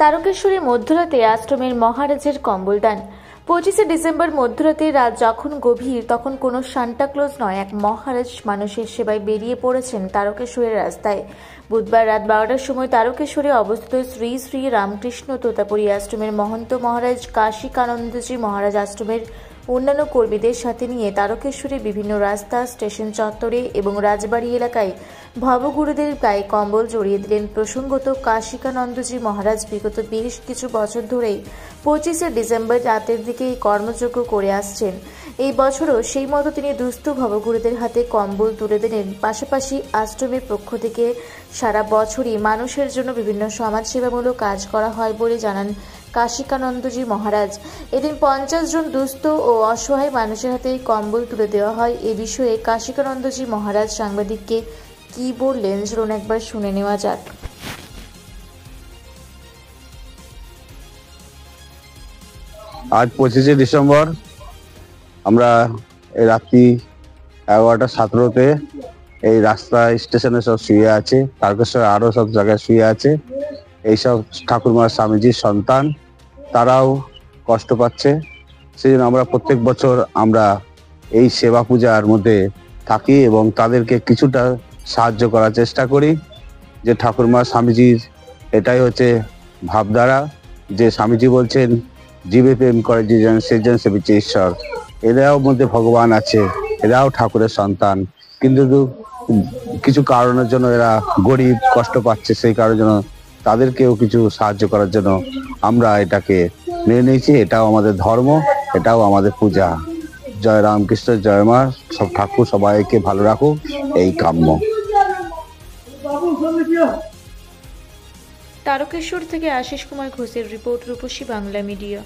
তারকেশ্বরী মধ্যরাতে আশ্রমের মহারাজের কম্বলদান। 25শে ডিসেম্বর মধ্যরাতে রাত যখন গভীর, তখন কোনো সান্টাক্লজ নয়, এক মহারাজ মানুষের সেবায় বেরিয়ে পড়েছেন তারকেশ্বরের রাস্তায়। বুধবার রাত 12টার সময় তারকেশ্বরে অবস্থিত শ্রী শ্রী রামকৃষ্ণ তোতাপুরী আশ্রমের মহন্ত মহারাজ কাশিকানন্দজি মহারাজ আশ্রমের অন্যান্য কর্মীদের সাথে নিয়ে তারকেশ্বরের বিভিন্ন রাস্তা, স্টেশন চত্বরে এবং রাজবাড়ি এলাকায় ভবগুরুদের গায়ে কম্বল জড়িয়ে দিলেন। প্রসঙ্গত, কাশিকানন্দজি মহারাজ বিগত বেশ কিছু বছর ধরেই 25শে ডিসেম্বর রাতের দিকে এই কর্মযজ্ঞ করে আসছেন। এই বছরও সেই মতো তিনি দুস্থ ভবগুরুদের হাতে কম্বল তুলে দিলেন। পাশাপাশি আশ্রমের পক্ষ থেকে সারা বছরই মানুষের জন্য বিভিন্ন সমাজসেবামূলক কাজ করা হয় বলে জানান কাশিকানন্দজি মহারাজ। এদিন 50 জন দুস্থ ও অসহায় মানুষের হাতে কম্বল তুলে দেওয়া হয়। এ বিষয়ে কাশিকানন্দজি মহারাজ সাংবাদিককে কি বললেন চলুন একবার শুনে নেওয়া যাক। আজ 25শে ডিসেম্বর আমরা এই রাত্রি 11:17 এই রাস্তা স্টেশনে সব শুয়ে আছে, তারকেশ্বর আরো সব জায়গায় শুয়ে আছে। এইসব ঠাকুরমার স্বামীজির সন্তান, তারাও কষ্ট পাচ্ছে। সেই জন্য আমরা প্রত্যেক বছর আমরা এই সেবা পূজার মধ্যে থাকি এবং তাদেরকে কিছুটা সাহায্য করার চেষ্টা করি। যে ঠাকুরমা স্বামীজির এটাই হচ্ছে ভাবধারা, যে স্বামীজি বলছেন জীবে প্রেম করে যে জন সে জন সেবিছে ঈশ্বর। এরাও মধ্যে ভগবান আছে, এরাও ঠাকুরের সন্তান, কিন্তু কিছু কারণের জন্য এরা গরিব, কষ্ট পাচ্ছে। সেই কারণের জন্য তাদেরকেও কিছু সাহায্য করার জন্য আমরা এটাকে মেনে নিয়েছি। এটাও আমাদের ধর্ম, এটাও আমাদের পূজা। জয় রামকৃষ্ণ, জয় মা। সব ঠাকুর সবাইকে ভালো রাখুক, এই কাম্য। তারকেশ্বর থেকে আশিস কুমার ঘোষের রিপোর্ট, রূপসী বাংলা মিডিয়া।